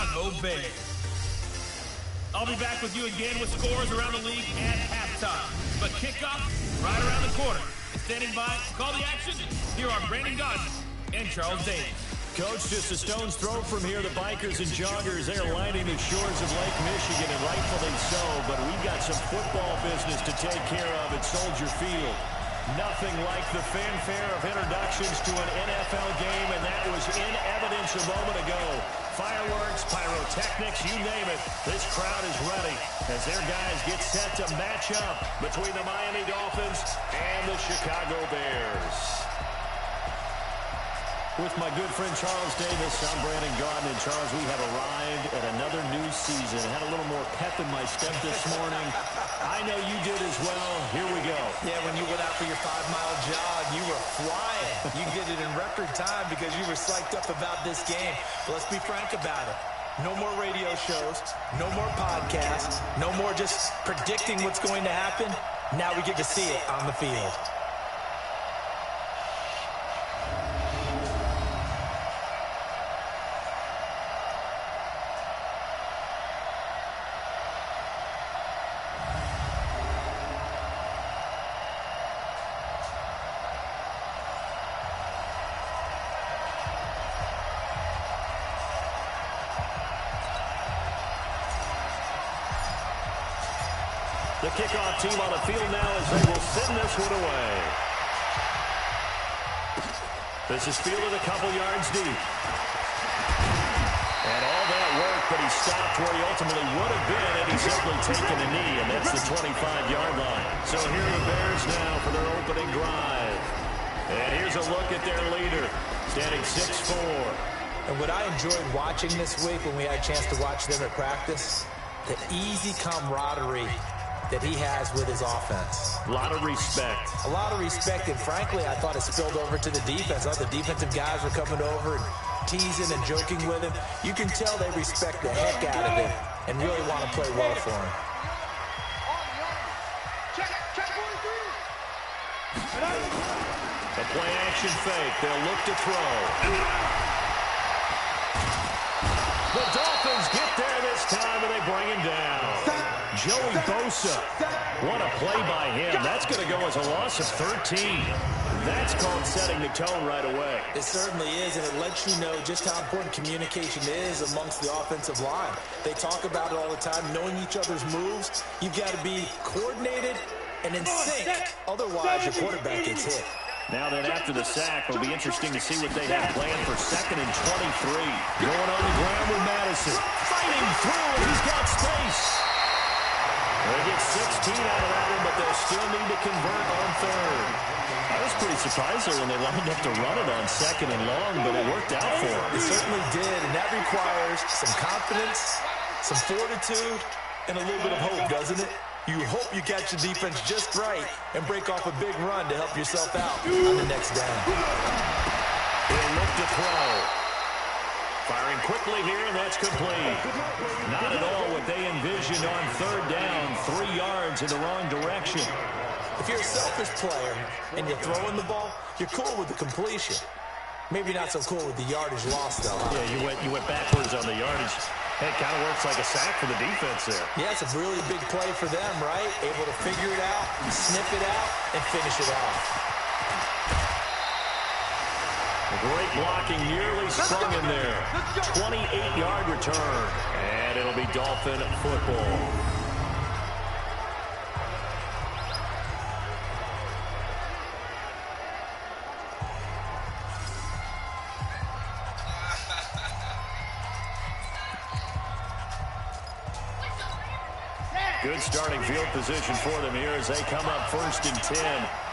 Chicago Bears. I'll be back with you again with scores around the league at halftime. But kickoff right around the corner. And standing by to call the action, here are Brandon Gaudin and Charles Davis. Coach, just a stone's throw from here, the bikers and joggers, they are lining the shores of Lake Michigan, and rightfully so, but we've got some football business to take care of at Soldier Field. Nothing like the fanfare of introductions to an NFL game, and that was in evidence a moment ago. Fireworks, pyrotechnics, you name it. This crowd is ready as their guys get set to match up between the Miami Dolphins and the Chicago Bears. With my good friend Charles Davis, I'm Brandon Gaudin. And Charles, we have arrived at another new season. I had a little more pep in my step this morning. I know you did as well. Here we go. Yeah, when you went out for your 5-mile jog, you were flying. You did it in record time because you were psyched up about this game. But let's be frank about it. No more radio shows, no more podcasts, no more just predicting what's going to happen. Now we get to see it on the field. The kickoff team on the field now as they will send this one away. This is fielded a couple yards deep. And all that work, but he stopped where he ultimately would have been had he simply taken a knee, and that's the 25-yard line. So here are the Bears now for their opening drive. And here's a look at their leader, standing 6'4". And what I enjoyed watching this week when we had a chance to watch them at practice, the easy camaraderie that he has with his offense. A lot of respect. A lot of respect, and frankly, I thought it spilled over to the defense. All the defensive guys were coming over and teasing and joking with him. You can tell they respect the heck out of him and really want to play well for him. A play action fake. They'll look to throw. The Dolphins get there this time, and they bring him down. Joey Bosa. What a play by him. That's going to go as a loss of 13. That's called setting the tone right away. It certainly is, and it lets you know just how important communication is amongst the offensive line. They talk about it all the time, knowing each other's moves. You've got to be coordinated and in sync. Otherwise, your quarterback gets hit. Now then, after the sack, it'll be interesting to see what they have planned for 2nd and 23. Going on the ground with Madison. Fighting through, and he's got space. They get 16 out of that one, but they'll still need to convert on 3rd. I was pretty surprised there when they lined up to run it on 2nd and long, but it worked out for them. It certainly did, and that requires some confidence, some fortitude, and a little bit of hope, doesn't it? You hope you catch the defense just right and break off a big run to help yourself out on the next down. He'll look to throw. Firing quickly here, and that's complete. Not at all what they envisioned on 3rd down, 3 yards in the wrong direction. If you're a selfish player and you're throwing the ball, you're cool with the completion. Maybe not so cool with the yardage lost, though. Huh? Yeah, you went backwards on the yardage. It kind of works like a sack for the defense there. Yeah, it's a really big play for them, right? Able to figure it out, snip it out, and finish it off. Great blocking, nearly sprung in there. 28-yard return, and it'll be Dolphin football. Good starting field position for them here as they come up 1st and 10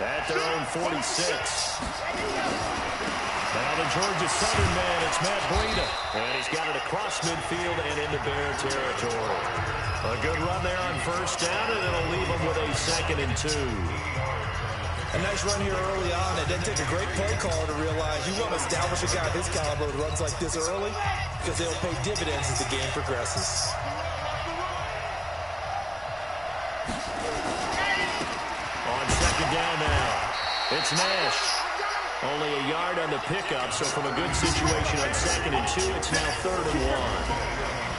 at their own 46. Now the Georgia Southern man, it's Matt Breida. And he's got it across midfield and into Bear territory. A good run there on 1st down, and it'll leave them with a 2nd and 2. A nice run here early on. It didn't take a great play caller to realize you want to establish a guy of his caliber who runs like this early because they'll pay dividends as the game progresses. On 2nd down now, it's Nash. Only a yard on the pickup, so from a good situation on 2nd and 2, it's now 3rd and 1.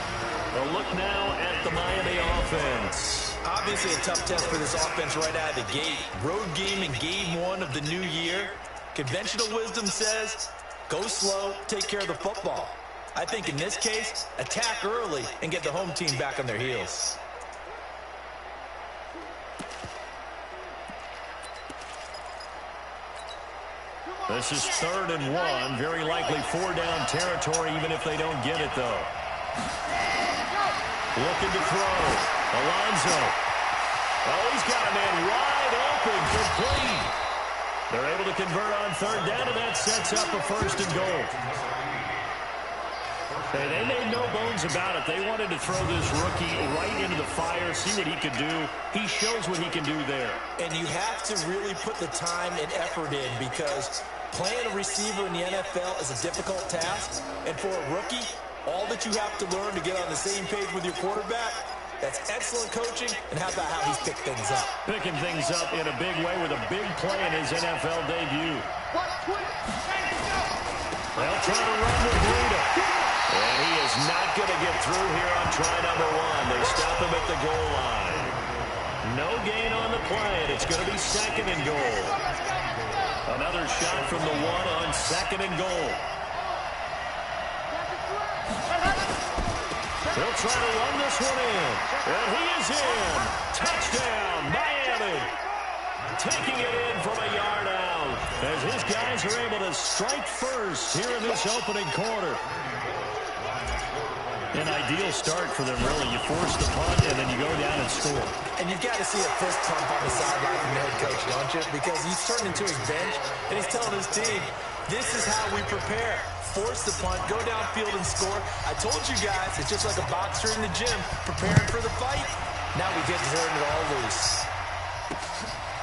look now at the Miami offense. Obviously a tough test for this offense right out of the gate. Road game in game 1 of the new year. Conventional wisdom says, go slow, take care of the football. I think in this case, attack early and get the home team back on their heels. This is 3rd and 1. Very likely 4-down territory, even if they don't get it, though. Looking to throw. Alonso. Oh, he's got a man wide open. Complete. They're able to convert on 3rd down, and that sets up a 1st and goal. Hey, they made no bones about it. They wanted to throw this rookie right into the fire, see what he could do. He shows what he can do there. And you have to really put the time and effort in, because playing a receiver in the NFL is a difficult task. And for a rookie, all that you have to learn to get on the same page with your quarterback, that's excellent coaching. And how about how he's picked things up? Picking things up in a big way with a big play in his NFL debut. They'll try to run with Rita. And he is not going to get through here on try number 1. They stop him at the goal line. No gain on the play, and it's going to be 2nd and goal. Another shot from the 1 on 2nd and goal. He'll try to run this one in. And he is in. Touchdown, Miami. Taking it in from a yard out as his guys are able to strike first here in this opening quarter. An ideal start for them, really. You force the punt, and then you go down and score. And you've got to see a fist pump on the sideline from the head coach, don't you? Because he's turning to his bench, and he's telling his team, this is how we prepare. Force the punt, go downfield and score. I told you guys, it's just like a boxer in the gym, preparing for the fight. Now we get to turn it all loose.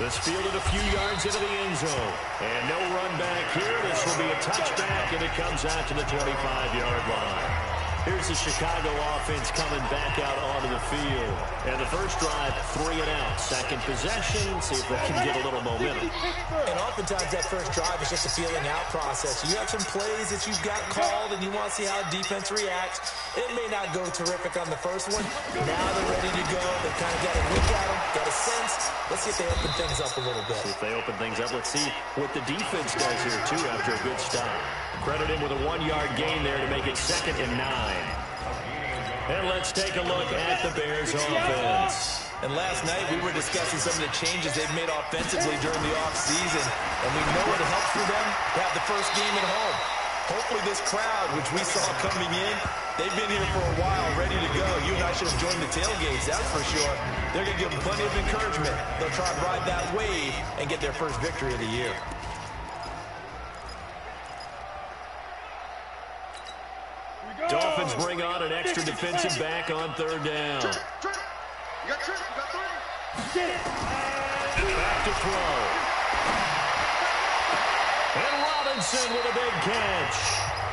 This fielded a few yards into the end zone. And no run back here. This will be a touchback, and it comes out to the 25-yard line. Here's the Chicago offense coming back out onto the field. And the first drive, 3 and out. Second possession, see if they can get a little momentum. And oftentimes that first drive is just a feeling out process. You have some plays that you've got called, and you want to see how defense reacts. It may not go terrific on the first one. Now they're ready to go. They've kind of got a look at them, got a sense. Let's see if they open things up a little bit. See if they open things up. Let's see what the defense does here, too, after a good stop. Credit him with a 1-yard gain there to make it 2nd and 9. And let's take a look at the Bears offense. And last night we were discussing some of the changes they've made offensively during the offseason. And we know it helps for them to have the first game at home. Hopefully this crowd, which we saw coming in, they've been here for a while, ready to go. You and I should have joined the tailgates, that's for sure. They're going to give them plenty of encouragement. They'll try to ride that wave and get their first victory of the year. Dolphins bring on an extra defensive back on 3rd down. You got 3. Back to throw. And Robinson with a big catch.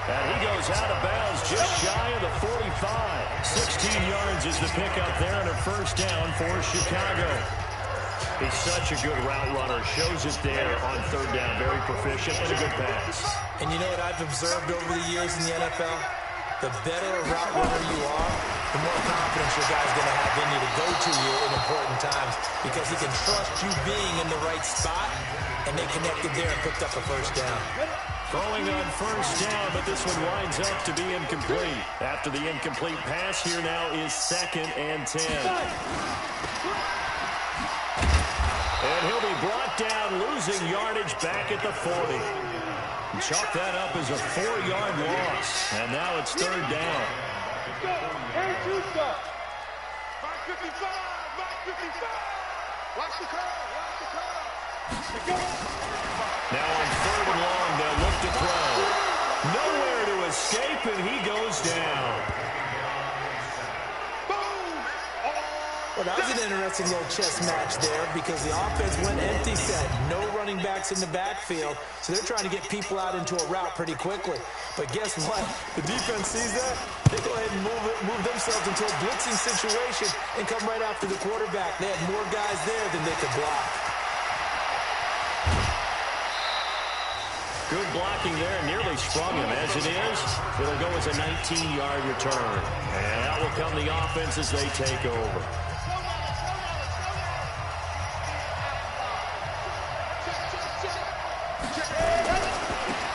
And he goes out of bounds just shy of the 45. 16 yards is the pickup there and a first down for Chicago. He's such a good route runner. Shows it there on 3rd down. Very proficient and a good pass. And you know what I've observed over the years in the NFL? The better a route runner you are, the more confidence your guy's going to have in you to go to you in important times, because he can trust you being in the right spot, and they connected there and picked up a first down. Throwing on 1st down, but this one winds up to be incomplete. After the incomplete pass, here now is 2nd and 10. And he'll be brought down, losing yardage back at the 40. Chalk that up as a 4-yard loss. And now it's 3rd down. Now on 3rd and long, they'll look to throw. Nowhere to escape, and he goes down. Well, that was an interesting little chess match there, because the offense went empty set. No running backs in the backfield, so they're trying to get people out into a route pretty quickly. But guess what? The defense sees that. They go ahead and move themselves into a blitzing situation and come right after the quarterback. They had more guys there than they could block. Good blocking there, nearly sprung him. As it is, it'll go as a 19-yard return. And out will come the offense as they take over.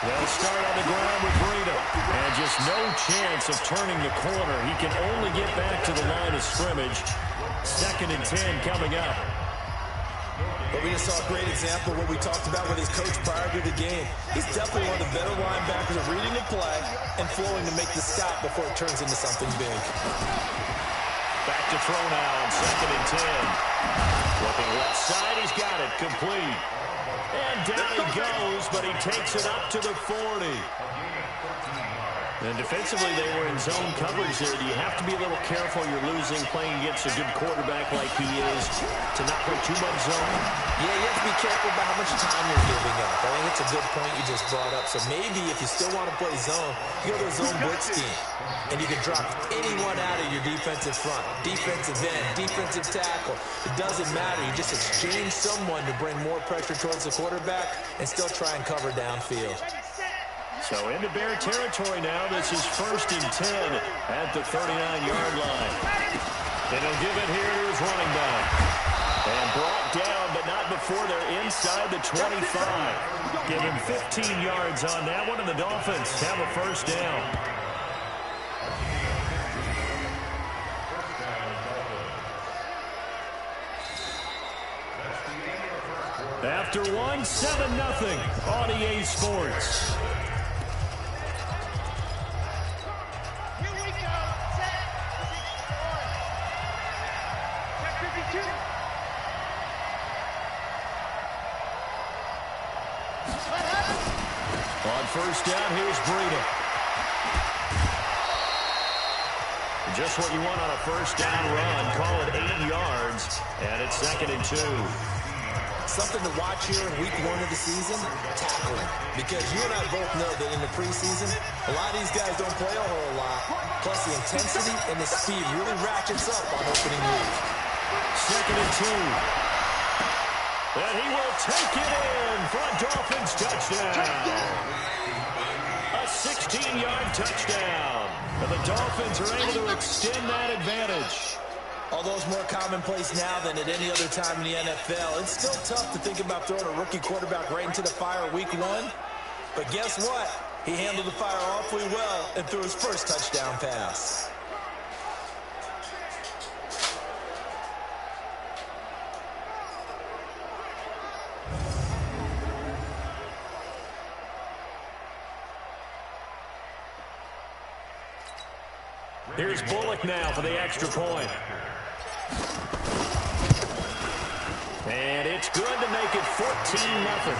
They'll start on the ground with Breida. And just no chance of turning the corner. He can only get back to the line of scrimmage. 2nd and 10 coming up. But we just saw a great example of what we talked about with his coach prior to the game. He's definitely one of the better linebackers at reading the play and flowing to make the stop before it turns into something big. Back to throw now on 2nd and 10. Looking left side, he's got it, complete. And down he goes, but he takes it up to the 40. And defensively, they were in zone coverage there. You have to be a little careful. You're losing playing against a good quarterback like he is to not play too much zone. Yeah, you have to be careful about how much time you're giving up. I think it's a good point you just brought up. So maybe if you still want to play zone, you go to a zone blitz scheme. And you can drop anyone out of your defensive front. Defensive end, defensive tackle. It doesn't matter. You just exchange someone to bring more pressure towards the quarterback and still try and cover downfield. So into Bear territory now. This is 1st and 10 at the 39-yard line. And he'll give it here to his running back. And brought down, but not before they're inside the 25. Give him 15 yards on that one, and the Dolphins have a 1st down. After one, 7-0 on EA Sports. On 1st down, here's Breida. Just what you want on a 1st down run. Call it 8 yards, and it's 2nd and 2. Something to watch here in week 1 of the season, tackling. Because you and I both know that in the preseason, a lot of these guys don't play a whole lot. Plus the intensity and the speed really ratchets up on opening week. 2nd and 2. And he will take it in for a Dolphins touchdown. A 16-yard touchdown. And the Dolphins are able to extend that advantage. Although it's more commonplace now than at any other time in the NFL, it's still tough to think about throwing a rookie quarterback right into the fire week 1. But guess what? He handled the fire awfully well and threw his first touchdown pass. Here's Bullock now for the extra point. And it's good to make it 14-0.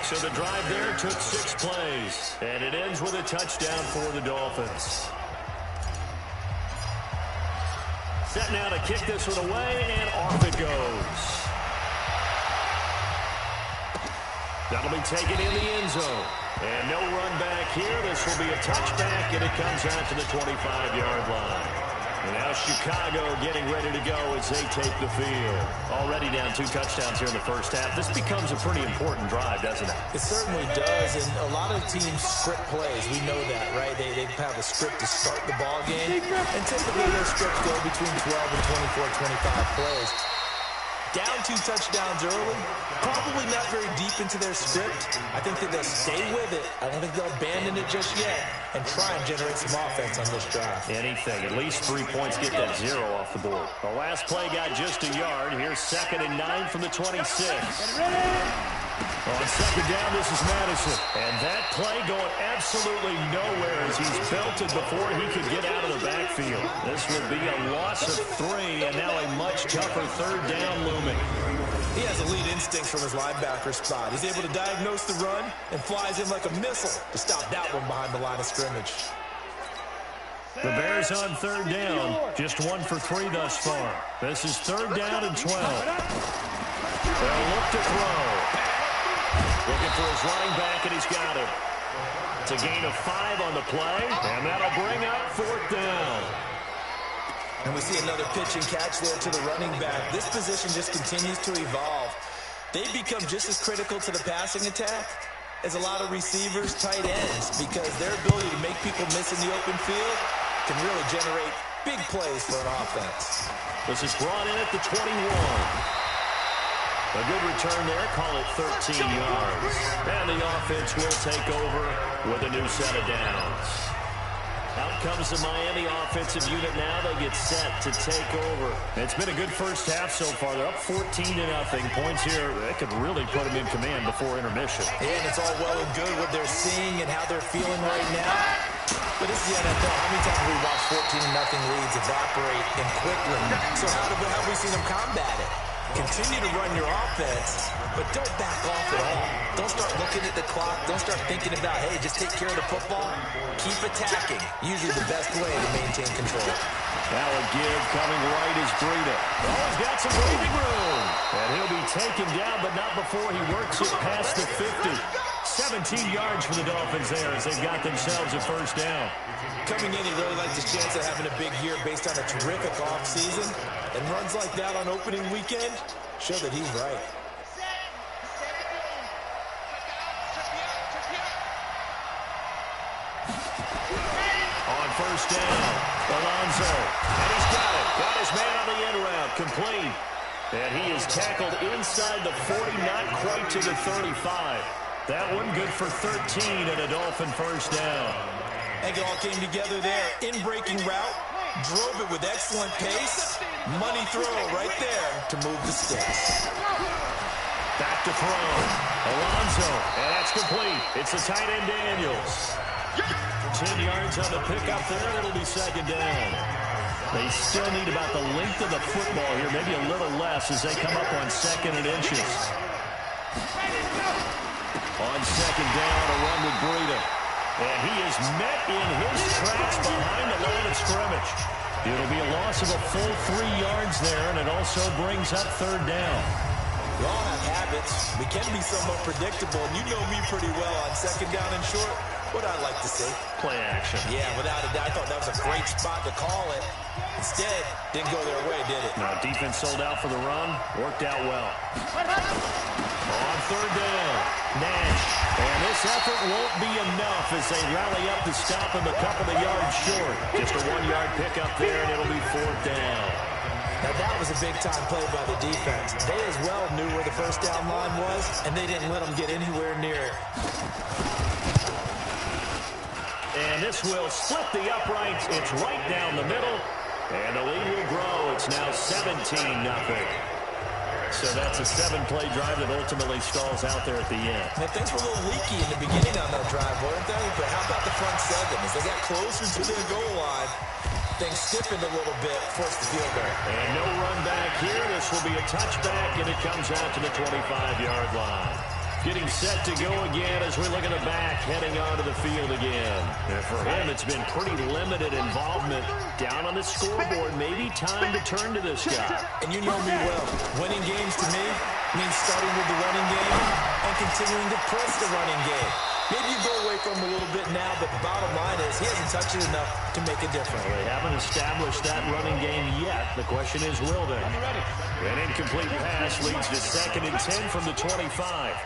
So the drive there took 6 plays. And it ends with a touchdown for the Dolphins. Set now to kick this one away, and off it goes. That'll be taken in the end zone. And no run back here. This will be a touchback, and it comes out to the 25-yard line. And now Chicago getting ready to go as they take the field. Already down 2 touchdowns here in the first half. This becomes a pretty important drive, doesn't it? It certainly does, and a lot of teams script plays. We know that, right? They have a script to start the ball game, and typically those scripts go between 12 and 24, 25 plays. Down 2 touchdowns early, probably not very deep into their script. I think that they'll stay with it. I don't think they'll abandon it just yet and try and generate some offense on this drive. Anything. At least 3 points, get that 0 off the board. The last play got just a yard. Here's 2nd and 9 from the 26. On 2nd down, this is Madison. And that play going absolutely nowhere as he's belted before he could get out of the backfield. This will be a loss of 3, and now a much tougher 3rd down looming. He has elite instincts from his linebacker spot. He's able to diagnose the run and flies in like a missile to stop that one behind the line of scrimmage. The Bears on 3rd down, just 1 for 3 thus far. This is 3rd down and 12. They'll look to throw. Looking for his running back, and he's got him. It's a gain of 5 on the play, and that'll bring up 4th down. And we see another pitch and catch there to the running back. This position just continues to evolve. they become just as critical to the passing attack as a lot of receivers, tight ends, because their ability to make people miss in the open field can really generate big plays for an offense. This is brought in at the 21. A good return there, call it 13 yards. And the offense will take over with a new set of downs. Out comes the Miami offensive unit now. They get set to take over. It's been a good first half so far. They're up 14-0. Points here, that could really put them in command before intermission. And it's all well and good what they're seeing and how they're feeling right now. But this is the NFL. How many times have we watched 14-0 leads evaporate and quickly? So how have we seen them combat it? Continue to run your offense, but don't back off at all. Don't start looking at the clock. Don't start thinking about, hey, just take care of the football. Keep attacking. Usually the best way to maintain control. Now a give coming right is Breida. Oh, he's got some breathing room. And he'll be taken down, but not before he works it past the 50. 17 yards for the Dolphins there as they've got themselves a first down. Coming in, he really likes his chance of having a big year based on a terrific offseason. And runs like that on opening weekend show that he's right. On first down, Alonso. And he's got it. Got his man on the end route. Complete. And he is tackled inside the 40, not quite to the 35. That one good for 13 and a Dolphin first down. I think it all came together there. In-breaking route. Drove it with excellent pace. Money throw right there to move the sticks. Back to throw. Alonso. And that's complete. It's the tight end Daniels. 10 yards on the pickup there, and it'll be second down. They still need about the length of the football here, maybe a little less as they come up on second and inches. On second down, a run with Breida. And he is met in his tracks behind the line of scrimmage. It'll be a loss of a full 3 yards there, and it also brings up third down. We all have habits. We can be somewhat predictable, and you know me pretty well on second down and short. What I like to see. Play action. Yeah, without a doubt. I thought that was a great spot to call it. Instead, didn't go their way, did it? No, defense sold out for the run. Worked out well. On third down, Nash. And this effort won't be enough as they rally up to stop him a couple of yards short. Just a 1-yard pickup there, and it'll be fourth down. Now, that was a big-time play by the defense. They as well knew where the first down line was, and they didn't let them get anywhere near it. And this will split the uprights. It's right down the middle. And the lead will grow. It's now 17-0. So that's a 7-play drive that ultimately stalls out there at the end. Now, things were a little leaky in the beginning on that drive, weren't they? But how about the front seven? As they got closer to their goal line, things stiffened a little bit, forced the field goal. And no run back here. This will be a touchback, and it comes out to the 25-yard line. Getting set to go again as we look at the back, heading onto the field again. And for him, it's been pretty limited involvement. Down on the scoreboard, maybe time to turn to this guy. And you know me well. Winning games to me means starting with the running game and continuing to press the running game. Maybe you go away from him a little bit now, but the bottom line is he hasn't touched it enough to make a difference. They haven't established that running game yet. The question is, will they? An incomplete pass leads to 2nd and 10 from the 25.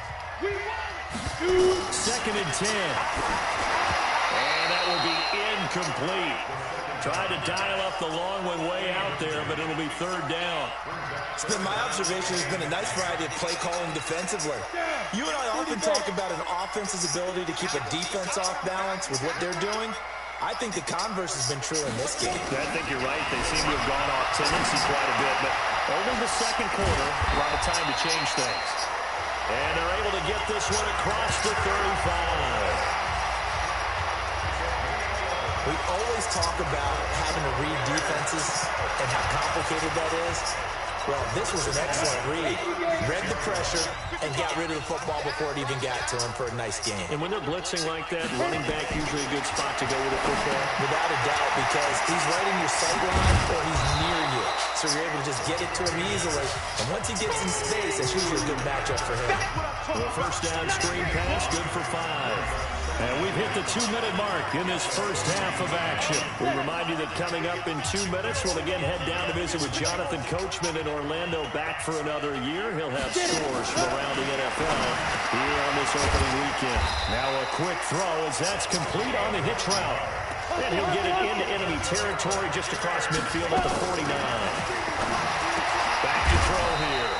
2nd and 10. And that will be incomplete. Tried to dial up the long one way out there, but it'll be third down. It's been my observation. There's been a nice variety of play calling defensively. You and I often talk about an offense's ability to keep a defense off balance with what they're doing. I think the converse has been true in this game. I think you're right. They seem to have gone off tendency quite a bit, but only the second quarter, a lot of time to change things. And they're able to get this one across the 35. We always talk about having to read defenses and how complicated that is. Well, this was an excellent read. Read the pressure and got rid of the football before it even got to him for a nice game. And when they're blitzing like that, running back usually a good spot to go with the football. Without a doubt, because he's right in your sight line or he's near you. So you're able to just get it to him easily. And once he gets in space, that's usually a good matchup for him. The first down screen pass, good for 5. And we've hit the 2-minute mark in this first half of action. We remind you that coming up in 2 minutes, we'll again head down to visit with Jonathan Coachman in Orlando, back for another year. He'll have scores from around the NFL here on this opening weekend. Now a quick throw as that's complete on the hitch route. And he'll get it into enemy territory just across midfield at the 49. Back to throw here.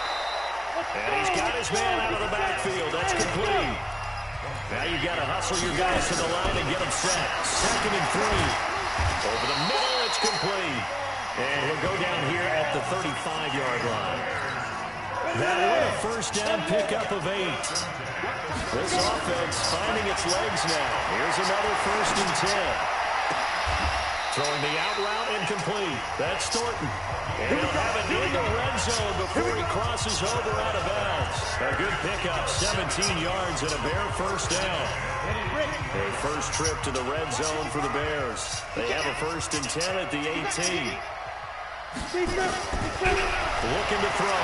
And he's got his man out of the backfield. That's complete. Now you've got to hustle your guys to the line and get them set. 2nd and 3. Over the middle, it's complete. And he'll go down here at the 35-yard line. That'll win a first down pickup of 8. This offense finding its legs now. Here's another 1st and 10. Throwing the out route incomplete. That's Thornton. And he'll have it in the red zone before he crosses over out of bounds. A good pickup, 17 yards and a Bear first down. A first trip to the red zone for the Bears. They have a 1st and 10 at the 18. Looking to throw.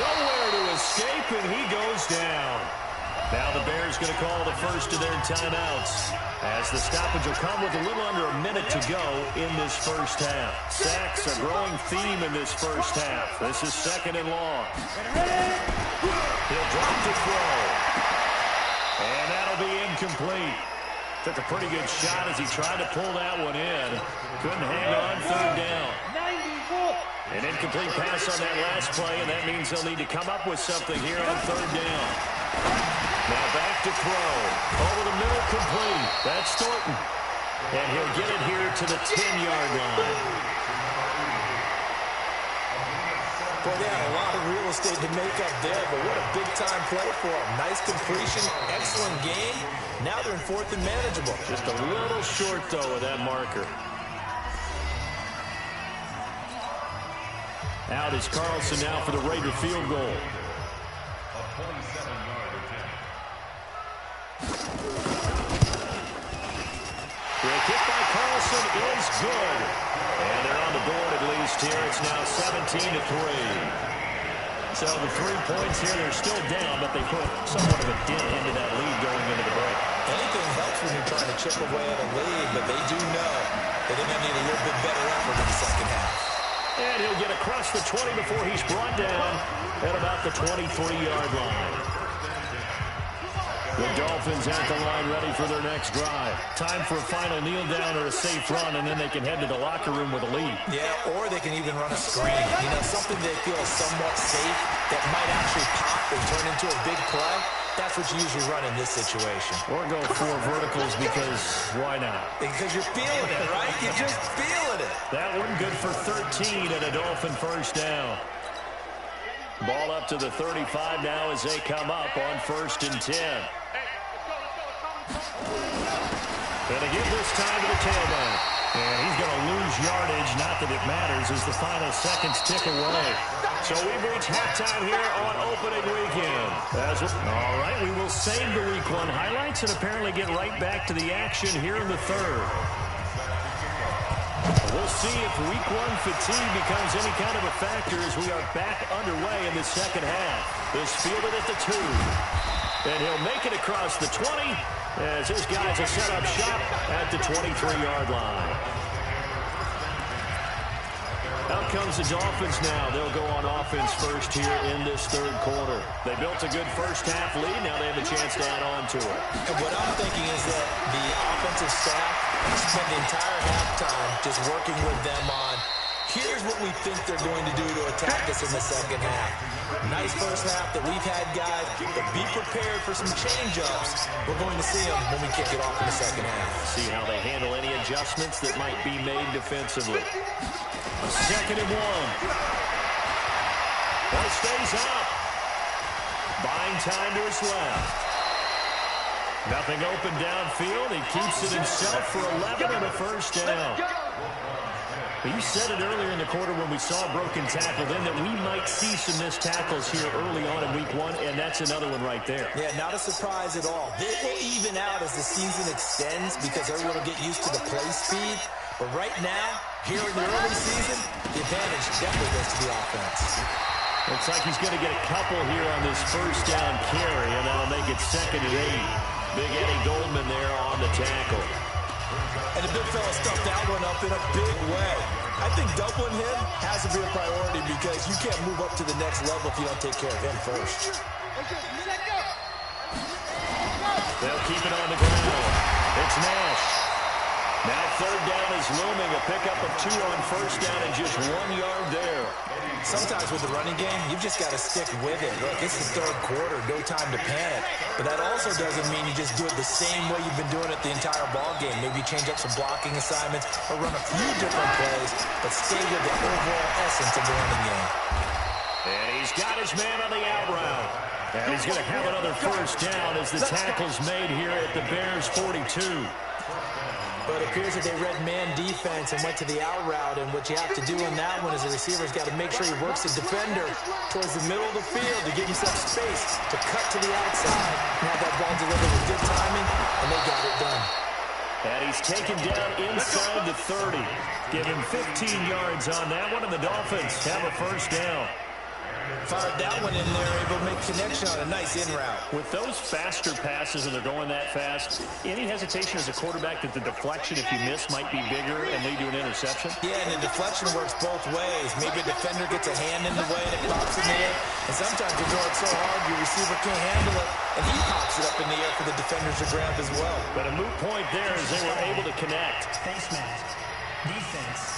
Nowhere to escape, and he goes down. Now the Bears going to call the first of their timeouts, as the stoppage will come with a little under a minute to go in this first half. Sacks, a growing theme in this first half. This is 2nd and long. He'll drop to throw. And that'll be incomplete. Took a pretty good shot as he tried to pull that one in. Couldn't hang on, 3rd down. An incomplete pass on that last play, and that means they'll need to come up with something here on 3rd down. Now back to throw. Over the middle, complete. That's Thornton. And he'll get it here to the 10-yard line. Boy, they had a lot of real estate to make up there, but what a big-time play for them. Nice completion, excellent game. Now they're in 4th and manageable. Just a little short, though, of that marker. Out is Carlson now for the Raider field goal. Great kick by Carlson is good. And they're on the board at least here. It's now 17-3. So the 3 points here, they're still down, but they put somewhat of a dent into that lead going into the break. Anything helps when you're trying to chip away at a lead, but they do know that they're going to need a little bit better effort in the second half. And he'll get across the 20 before he's brought down at about the 23-yard line. The Dolphins at the line ready for their next drive. Time for a final kneel down or a safe run, and then they can head to the locker room with a lead. Yeah, or they can even run a screen. You know, something they feel is somewhat safe that might actually pop and turn into a big play. That's what you usually run in this situation. Or go 4 verticals because why not? Because you're feeling it, right? You're just feeling it. That one good for 13 and a Dolphin first down. Ball up to the 35 now as they come up on 1st and 10. And they give this time to the tailback. And he's going to lose yardage. Not that it matters as the final seconds tick away. So we've reached halftime here on opening weekend. All right, we will save the Week 1 highlights and apparently get right back to the action here in the 3rd. We'll see if Week 1 fatigue becomes any kind of a factor as we are back underway in the second half. This fielded at the 2. And he'll make it across the 20 as his guys are set up shop at the 23-yard line. Out comes the Dolphins now. They'll go on offense first here in this 3rd quarter. They built a good first half lead. Now they have a chance to add on to it. And what I'm thinking is that the offensive staff spent the entire halftime just working with them on, here's what we think they're going to do to attack us in the second half. Nice first half that we've had, guys, but be prepared for some change-ups. We're going to see them when we kick it off in the second half. See how they handle any adjustments that might be made defensively. 2nd and 1. Ball stays up. Buying time to his left. Nothing open downfield. He keeps it himself for 11 and a first down. You said it earlier in the quarter when we saw a broken tackle then that we might see some missed tackles here early on in Week 1, and that's another one right there. Yeah, not a surprise at all. It will even out as the season extends because everyone will get used to the play speed. But right now, here in the early season, the advantage definitely goes to the offense. Looks like he's going to get a couple here on this first down carry, and that'll make it 2nd and 8. Big Eddie Goldman there on the tackle. And the big fella stuffed that one up in a big way. I think doubling him has to be a priority because you can't move up to the next level if you don't take care of him first. They'll keep it on the ground. It's Nash. Now third down is looming. A pickup of 2 on first down and just 1 yard there. Sometimes with the running game, you've just got to stick with it. Look, it's the third quarter. No time to panic. But that also doesn't mean you just do it the same way you've been doing it the entire ball game. Maybe change up some blocking assignments or run a few different plays, but stay with the overall essence of the running game. And he's got his man on the out route. And he's going to have another first down as the tackle's made here at the Bears' 42. But it appears that they read man defense and went to the out route, and what you have to do in that one is the receiver's got to make sure he works the defender towards the middle of the field to give himself space to cut to the outside and have that ball delivered with good timing, and they got it done. And he's taken down inside the 30. Give him 15 yards on that one, and the Dolphins have a first down. Fired that one in there, able to make connection on a nice in route. With those faster passes and they're going that fast, any hesitation as a quarterback that the deflection, if you miss, might be bigger and lead to an interception? Yeah, and the deflection works both ways. Maybe a defender gets a hand in the way and it pops in the air. And sometimes you throw it so hard your receiver can't handle it, and he pops it up in the air for the defenders to grab as well. But a moot point there as they were able to connect. Face mask. Defense.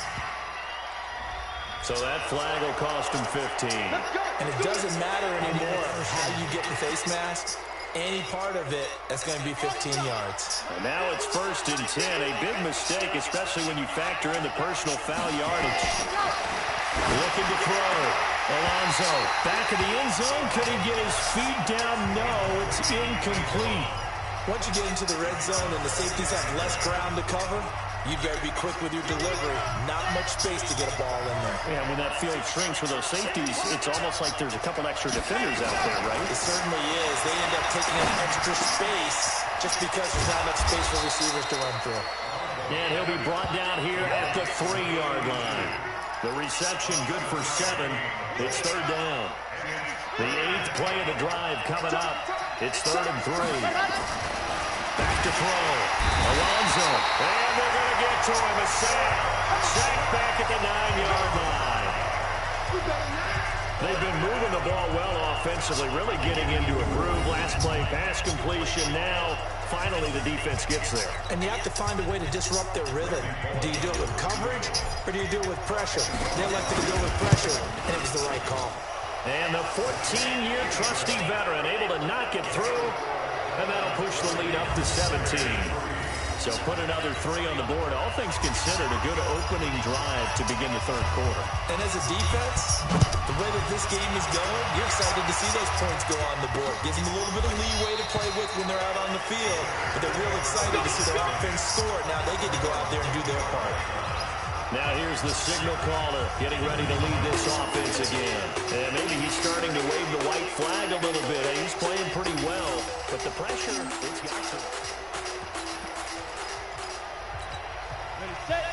So that flag will cost him 15. And it doesn't matter anymore how you get the face mask. Any part of it, that's going to be 15 yards. And now it's 1st and 10. A big mistake, especially when you factor in the personal foul yardage. Looking to throw. Alonso back in the end zone. Could he get his feet down? No, it's incomplete. Once you get into the red zone and the safeties have less ground to cover, you better be quick with your delivery. Not much space to get a ball in there. Yeah, when that field shrinks with those safeties, it's almost like there's a couple extra defenders out there, right? It certainly is. They end up taking an extra space just because there's not enough space for receivers to run through. And he'll be brought down here at the 3-yard line. The reception good for 7. It's third down. The 8th play of the drive coming up. It's 3rd and 3. Back to throw. Alonso. And they're going to get to him. A sack. Sack back at the 9-yard line. They've been moving the ball well offensively, really getting into a groove. Last play, pass completion. Now, finally, the defense gets there. And you have to find a way to disrupt their rhythm. Do you do it with coverage, or do you do it with pressure? They elected to go with pressure, and it was the right call. And the 14-year trusty veteran able to knock it through. And that'll push the lead up to 17. So put another 3 on the board. All things considered, a good opening drive to begin the third quarter. And as a defense, the way that this game is going, you're excited to see those points go on the board. Gives them a little bit of leeway to play with when they're out on the field. But they're real excited to see their offense score. Now they get to go out there and do their part. Now here's the signal caller getting ready to lead this offense again. And maybe he's starting to wave the white flag a little bit. He's playing pretty well, but the pressure, it's got to.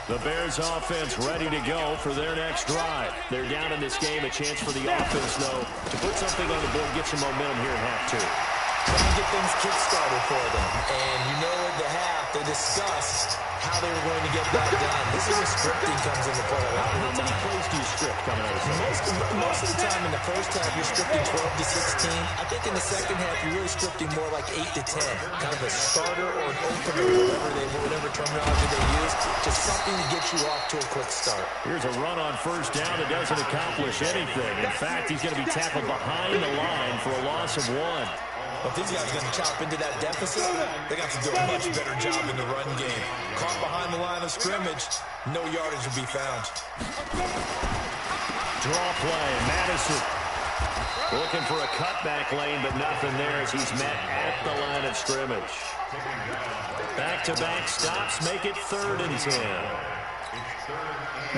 The Bears offense ready to go for their next drive. They're down in this game. A chance for the offense, though, to put something on the board, get some momentum here in half 2. Trying to get things kick-started for them. And you know at the half, they discussed how they were going to get that done. This is where scripting comes into play a lot of the time. How many plays do you script coming out of this? Most of the time in the first half, you're scripting 12 to 16. I think in the second half, you're really scripting more like 8 to 10. Kind of a starter or an opener, whatever terminology they use. Just something to get you off to a quick start. Here's a run on first down that doesn't accomplish anything. In fact, he's going to be tackled behind the line for a loss of 1. But these guys are going to chop into that deficit. They're going to have to do a much better job in the run game. Caught behind the line of scrimmage, no yardage will be found. Draw play, Madison looking for a cutback lane, but nothing there as he's met at the line of scrimmage. Back-to-back stops make it 3rd and 10.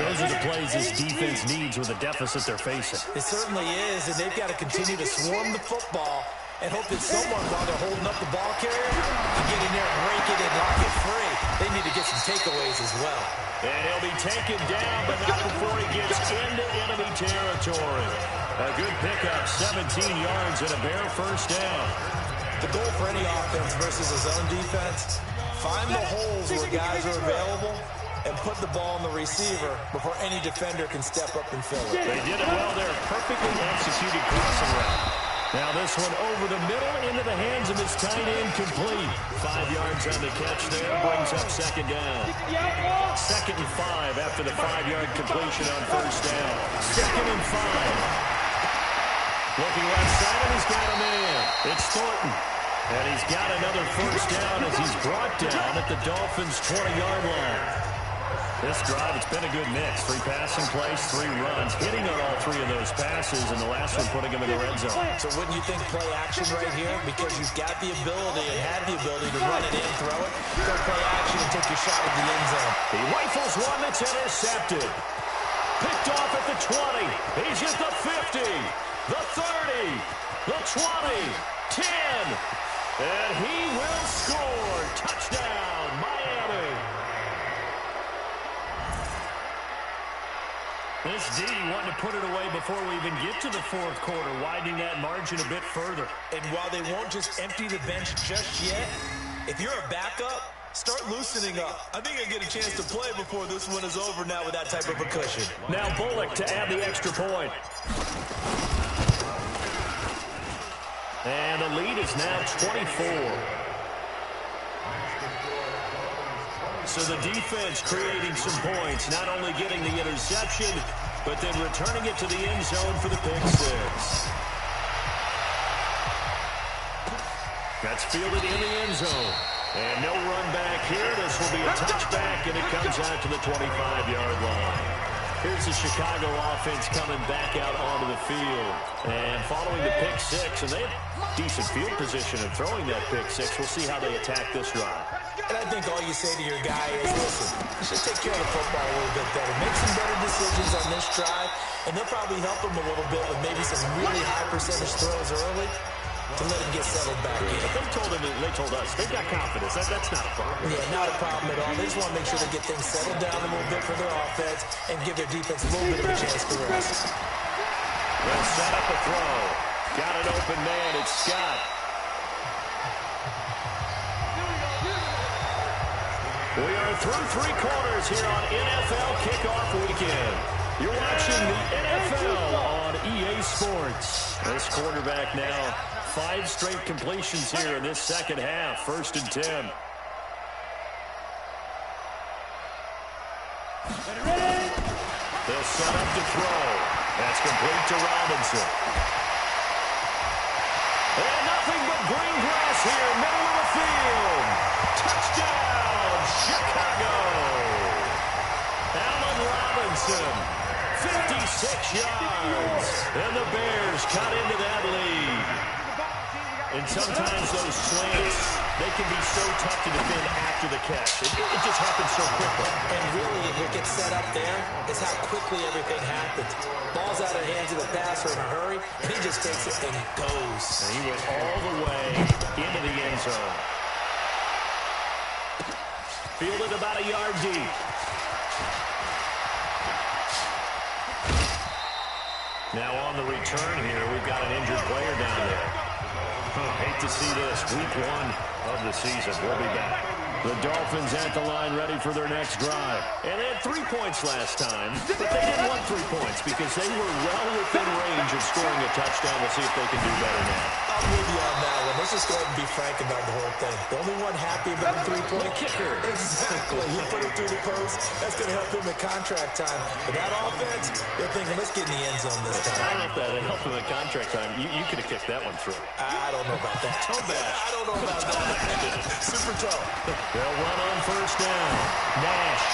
Those are the plays this defense needs with the deficit they're facing. It certainly is, and they've got to continue to swarm the football and hope that someone, while they're holding up the ball carrier, can get in there and rake it and knock it free. They need to get some takeaways as well. And he'll be taken down, but not before he gets into enemy territory. A good pickup, 17 yards and a Bear first down. The goal for any offense versus a zone defense, find the holes where guys are available and put the ball on the receiver before any defender can step up and fill it. They did it well there. Perfectly executed crossing route. Now this one over the middle into the hands of his tight end, complete. 5 yards on the catch there, brings up second down. 2nd and 5 after the 5-yard completion on first down. 2nd and 5. Looking left side, and he's got a man. It's Thornton. And he's got another first down as he's brought down at the Dolphins' 20-yard line. This drive, it's been a good mix. 3 passing plays, 3 runs, hitting on all 3 of those passes, and the last one putting him in the red zone. So wouldn't you think play action right here? Because you've got the ability and have the ability to run it in, throw it, go play action and take your shot at the end zone. He rifles one that's intercepted. Picked off at the 20. He's at the 50. The 30, the 20, 10, and he will score. Touchdown, Miami. This D wanted to put it away before we even get to the 4th quarter, widening that margin a bit further. And while they won't just empty the bench just yet, if you're a backup, start loosening up. I think I get a chance to play before this one is over now with that type of a cushion. Now Bullock to add the extra point. And the lead is now 24. So the defense creating some points, not only getting the interception, but then returning it to the end zone for the pick 6. That's fielded in the end zone. And no run back here. This will be a touchback, and it comes out to the 25-yard line. Here's the Chicago offense coming back out onto the field. And following the pick 6, and they have decent field position in throwing that pick 6. We'll see how they attack this drive. And I think all you say to your guy is, listen, you should take care of the football a little bit better. Make some better decisions on this drive, and they'll probably help him a little bit with maybe some really high percentage throws early to let him get settled back in. But they told us, they've got confidence. That's not a problem. Yeah, not a problem at all. They just want to make sure they get things settled down a little bit for their offense and give their defense a little bit of a chance to rest. They'll set up a throw. Got an open man. It's Scott. We are through 3 quarters here on NFL Kickoff Weekend. You're watching the NFL on EA Sports. This quarterback now 5 straight completions here in this second half. 1st and 10. They'll set up to throw. That's complete to Robinson. And nothing but green grass here, middle of the field. Touchdown, Chicago. Allen Robinson, 56 yards. And the Bears cut into that lead. And sometimes those slants, they can be so tough to defend after the catch. It just happens so quickly. And really, what gets set up there is how quickly everything happens. Ball's out of the hands of the passer in a hurry, and he just takes it and goes. And he went all the way into the end zone. Fielded about a yard deep. Now on the return here, we've got an injured player down there. Hate to see this. Week 1 of the season. We'll be back. The Dolphins at the line ready for their next drive. And they had 3 points last time, but they didn't want 3 points because they were well within range of scoring a touchdown. We'll see if they can do better now. I'm with you on that one. Let's just go ahead and be frank about the whole thing. The only one happy about a 3-point kicker. Exactly. You put it through the post. That's going to help him at contract time. But that offense, they're thinking, let's get in the end zone this time. I don't know if that helped him at contract time. You could have kicked that one through. I don't know about that. Toe bash. I don't know about that. Super toe. They'll run on first down. Nash.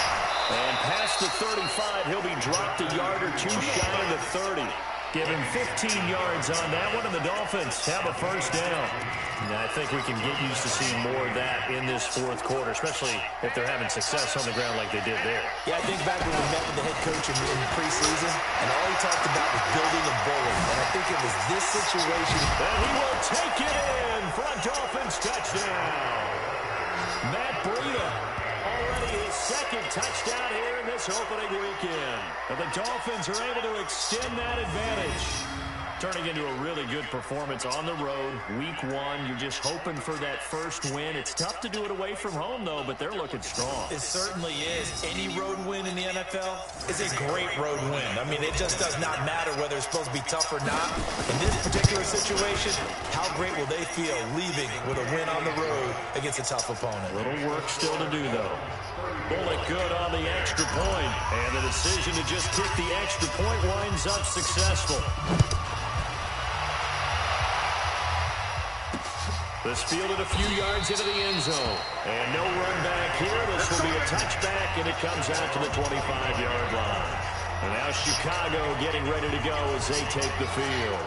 And past the 35, he'll be dropped a yard or 2 shy of the 30. Give him 15 yards on that one, and the Dolphins have a first down. And I think we can get used to seeing more of that in this 4th quarter, especially if they're having success on the ground like they did there. Yeah, I think back when we met with the head coach in preseason, and all he talked about was building a bully. And I think it was this situation. And he will take it in for a Dolphins touchdown. Matt Breida, already his 2nd touchdown here in this opening weekend. And the Dolphins are able to extend that advantage. Turning into a really good performance on the road. Week 1, you're just hoping for that first win. It's tough to do it away from home, though, but they're looking strong. It certainly is. Any road win in the NFL is a great road win. I mean, it just does not matter whether it's supposed to be tough or not. In this particular situation, how great will they feel leaving with a win on the road against a tough opponent? Little work still to do, though. Bullet good on the extra point. And the decision to just kick the extra point winds up successful. This fielded a few yards into the end zone. And no run back here. This will be a touchback, and it comes out to the 25-yard line. And now Chicago getting ready to go as they take the field.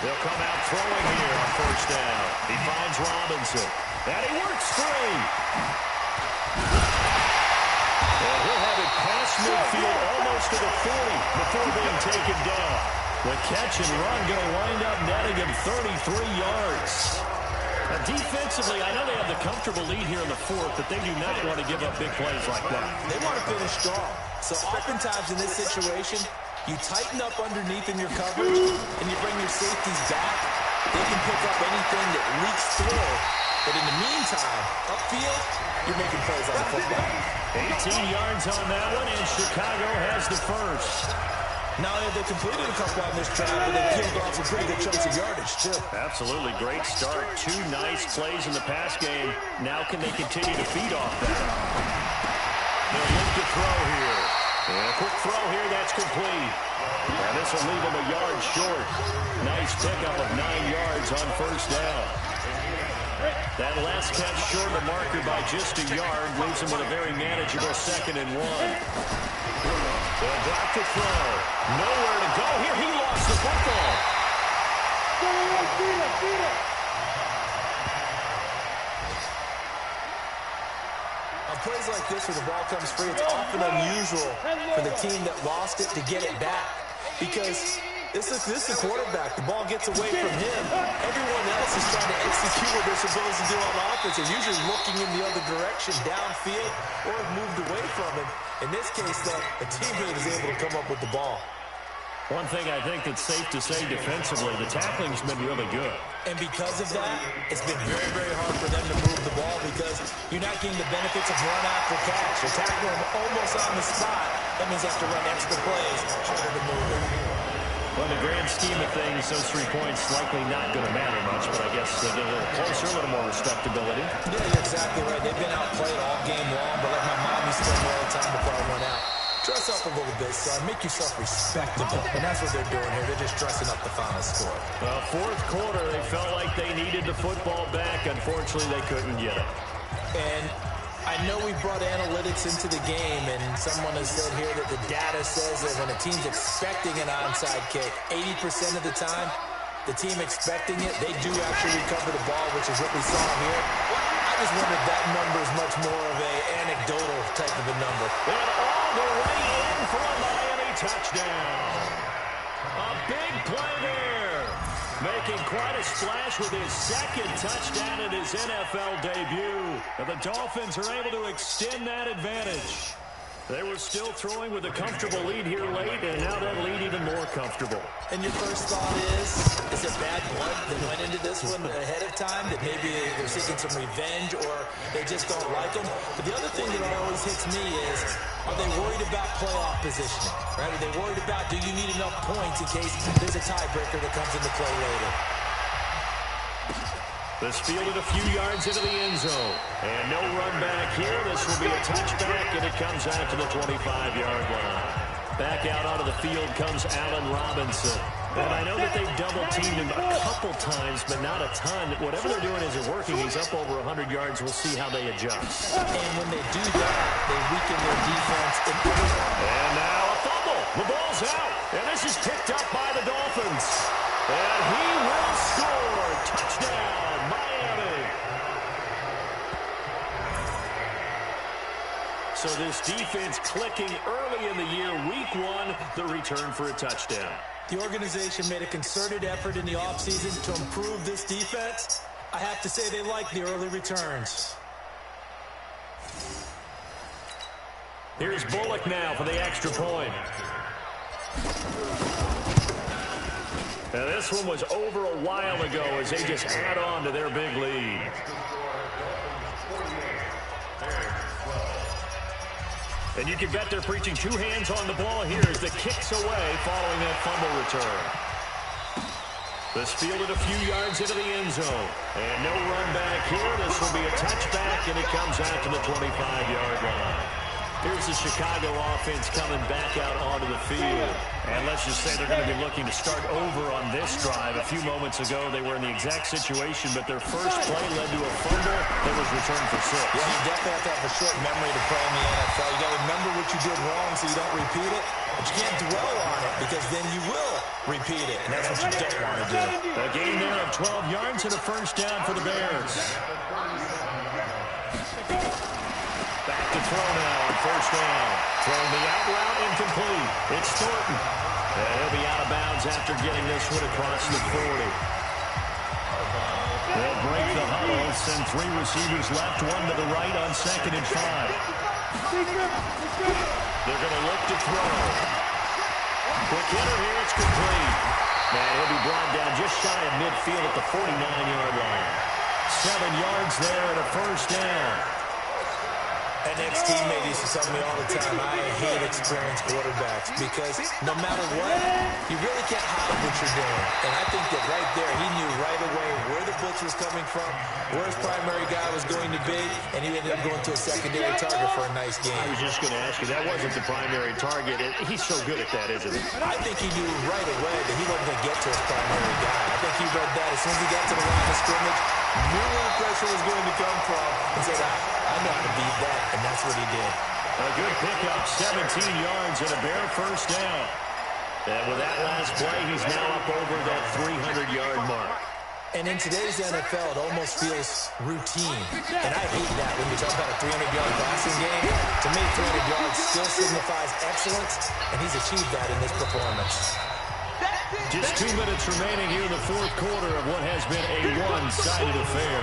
They'll come out throwing here on first down. He finds Robinson. And he works free. And he'll have it past midfield almost to the 40 before being taken down. The catch and run going to wind up netting him 33 yards. Defensively, I know they have the comfortable lead here in the 4th, but they do not want to give up big plays like that. They want to finish strong. So oftentimes in this situation, you tighten up underneath in your coverage, and you bring your safeties back. They can pick up anything that leaks through. But in the meantime, upfield, you're making plays on the football. 18 yards on that one, and Chicago has the first. Now they completed a couple on this drive, but they peeled off some pretty good chunks of yardage, too. Absolutely great start. 2 nice plays in the pass game. Now can they continue to feed off that? They'll look to throw here. And a quick throw here, that's complete. And this will leave them a yard short. Nice pickup of 9 yards on first down. That last catch short of the marker by just a yard leaves him with a very manageable 2nd and 1. They'll drop to throw. Nowhere to go here. He lost the football. On plays like this where the ball comes free, it's often unusual for the team that lost it to get it back. Because this is the quarterback. The ball gets away from him. Everyone else is trying to execute what they're supposed to do on offense. They're usually looking in the other direction, downfield, or have moved away from him. In this case, though, the teammate is able to come up with the ball. One thing I think that's safe to say defensively, the tackling's been really good. And because of that, it's been very, very hard for them to move the ball because you're not getting the benefits of run after catch. You're tackling them almost on the spot. That means you have to run extra plays, harder to move it. Well, in the grand scheme of things, those 3 points likely not going to matter much, but I guess they get a little closer, a little more respectability. Yeah, you're exactly right. They've been outplayed all game long, but like my mom used to tell me all the time before I went out, dress up a little bit, son. Make yourself respectable. And that's what they're doing here. They're just dressing up the final score. Well, 4th quarter, they felt like they needed the football back. Unfortunately, they couldn't get it. And I know we brought analytics into the game, and someone has said here that the data says that when a team's expecting an onside kick, 80% of the time, the team expecting it, they do actually recover the ball, which is what we saw here. I just wondered if that number is much more of an anecdotal type of a number. And all the way in for a Miami touchdown. A big play there. Making quite a splash with his 2nd touchdown in his NFL debut. And the Dolphins are able to extend that advantage. They were still throwing with a comfortable lead here late, and now that lead even more comfortable. And your first thought is it bad blood that went into this one ahead of time, that maybe they're seeking some revenge or they just don't like them? But the other thing that always hits me is, are they worried about playoff positioning? Right? Are they worried about, do you need enough points in case there's a tiebreaker that comes into play later? This fielded a few yards into the end zone. And no run back here. This will be a touchback, and it comes out to the 25-yard line. Back out onto the field comes Allen Robinson. And I know that they've double-teamed him a couple times, but not a ton. Whatever they're doing isn't working. He's up over 100 yards. We'll see how they adjust. And when they do that, they weaken their defense. And now a fumble. The ball's out. And this is picked up by the Dolphins. And he will score. Touchdown, Miami. So this defense clicking early in the year. Week 1, the return for a touchdown. The organization made a concerted effort in the offseason to improve this defense, I have to say they like the early returns. Here's Bullock now for the extra point. Now this one was over a while ago as they just add on to their big lead. And you can bet they're preaching two hands on the ball here as the kick's away following that fumble return. This fielded a few yards into the end zone. And no run back here. This will be a touchback, and it comes out to the 25-yard line. Here's the Chicago offense coming back out onto the field. And let's just say they're going to be looking to start over on this drive. A few moments ago, they were in the exact situation, but their first play led to a fumble that was returned for 6. Yeah, you definitely have to have a short memory to play in the NFL. You got to remember what you did wrong so you don't repeat it. But you can't dwell on it because then you will repeat it, and that's what you don't want to do. A gain there of 12 yards and a first down for the Bears. Back to throw now on first down. Throwing the out route incomplete. It's Thornton. And he'll be out of bounds after getting this one across the 40. They'll break the huddle. Send 3 receivers left, 1 to the right on 2nd and 5. They're going to look to throw. Quick hitter here. It's complete. And he'll be brought down just shy of midfield at the 49-yard line. 7 yards there and a first down. An ex-teammate used to tell me all the time, I hate experienced quarterbacks because no matter what, you really can't hide what you're doing. And I think that right there, he knew right away where the blitz was coming from, where his primary guy was going to be, and he ended up going to a secondary target for a nice game. I was just going to ask you, that wasn't the primary target. He's so good at that, isn't he? I think he knew right away that he wasn't going to get to his primary guy. I think he read that as soon as he got to the line of scrimmage, knew where the pressure was going to come from, and said, I know how to beat that, and that's what he did. A good pickup, 17 yards and a Bear first down. And with that last play, he's now up over that 300-yard mark. And in today's NFL, it almost feels routine. And I hate that when you talk about a 300-yard passing game. To me, 300 yards still signifies excellence, and he's achieved that in this performance. Just 2 minutes remaining here in the fourth quarter of what has been a one-sided affair.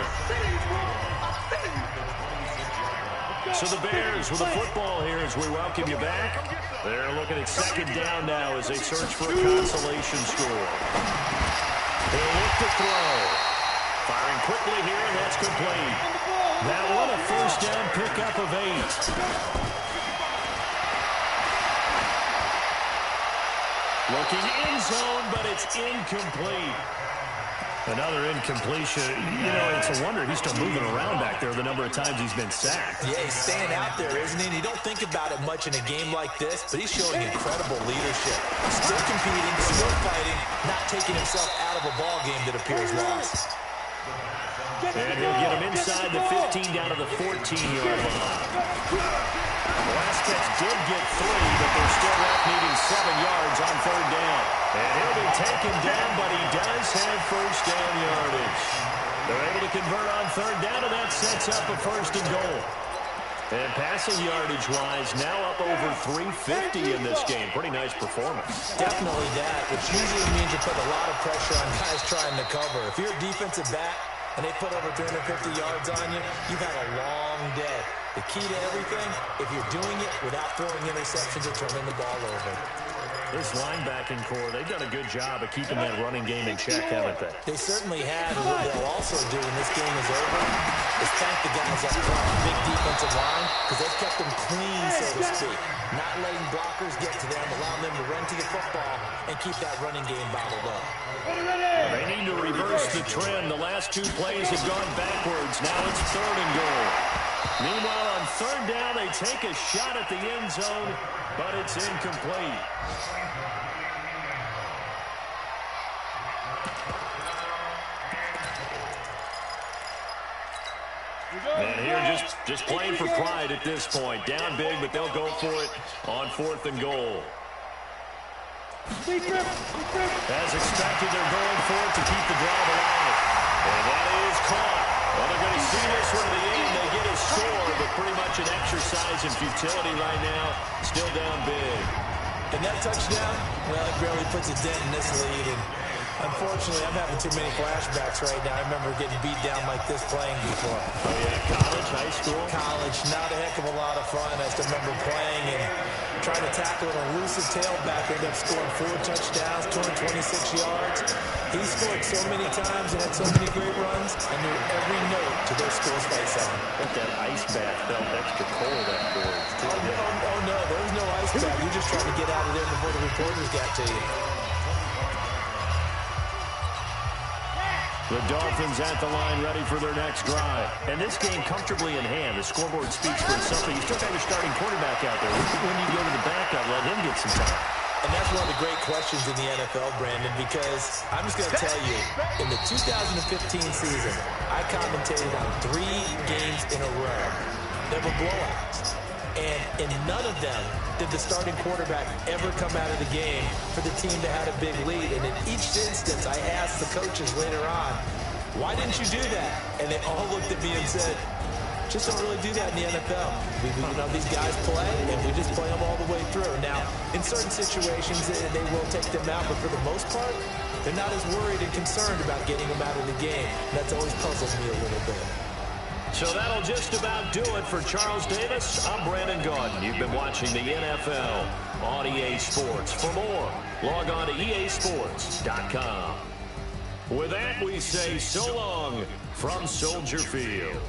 So the Bears with the football here as we welcome you back. They're looking at 2nd down now as they search for a consolation score. They'll look to throw. Firing quickly here, and that's complete. That one, a first down pickup of 8. Looking in zone, but it's incomplete. Another incompletion. You know, it's a wonder he's still moving around back there the number of times he's been sacked. Yeah, he's staying out there, isn't he? And you don't think about it much in a game like this, but he's showing incredible leadership. Still competing, still fighting, not taking himself out of a ball game that appears lost. And he'll get him inside the 15 down to the 14-yard line. The last catch did get 3, but they're still left needing 7 yards on 3rd down. And he'll be taken down, but he does have first down yardage. They're able to convert on 3rd down, and that sets up a 1st and goal. And passing yardage-wise, now up over 350 in this game. Pretty nice performance. Definitely that, which usually means you put a lot of pressure on guys trying to cover. If you're a defensive back and they put over 350 yards on you, you've had a long day. The key to everything, if you're doing it without throwing interceptions or turning the ball over. This linebacking core, they've done a good job of keeping that running game in check, haven't they? They certainly have, and what they'll also do when this game is over is thank the guys up front, big defensive line, because they've kept them clean, so to speak. Not letting blockers get to them, allowing them to run to the football and keep that running game bottled up. They need to reverse the trend. The last 2 plays have gone backwards. Now it's 3rd and goal. Meanwhile, on 3rd down, they take a shot at the end zone, but it's incomplete. And here just playing for pride at this point. Down big, but they'll go for it on 4th and goal. As expected, they're going for it to keep the drive alive. And that is caught. Well, they're going to see this one to the end. They get a score, but pretty much an exercise in futility right now. Still down big. And that touchdown, well, it barely puts a dent in this lead. And Unfortunately, I'm having too many flashbacks right now. I remember getting beat down like this playing before. Oh, yeah, college, high school? College, not a heck of a lot of fun. I just remember playing and trying to tackle an elusive tailback. Ended up scoring 4 touchdowns, 226 yards. He scored so many times and had so many great runs. I knew every note to their school's fight song. But that ice bath felt extra cold afterwards, too. Oh, no, there was no ice bath. You just tried to get out of there before the reporters got to you. The Dolphins at the line ready for their next drive. And this game comfortably in hand. The scoreboard speaks for itself. You still got your starting quarterback out there. When you go to the backup, let him get some time. And that's one of the great questions in the NFL, Brandon, because I'm just going to tell you, in the 2015 season, I commentated on 3 games in a row. They were blowouts. And in none of them did the starting quarterback ever come out of the game for the team that had a big lead. And in each instance, I asked the coaches later on, why didn't you do that? And they all looked at me and said, just don't really do that in the NFL. These guys play, and we just play them all the way through. Now, in certain situations, they will take them out, but for the most part, they're not as worried and concerned about getting them out of the game. That's always puzzled me a little bit. So that'll just about do it for Charles Davis. I'm Brandon Gaudin. You've been watching the NFL on EA Sports. For more, log on to easports.com. With that, we say so long from Soldier Field.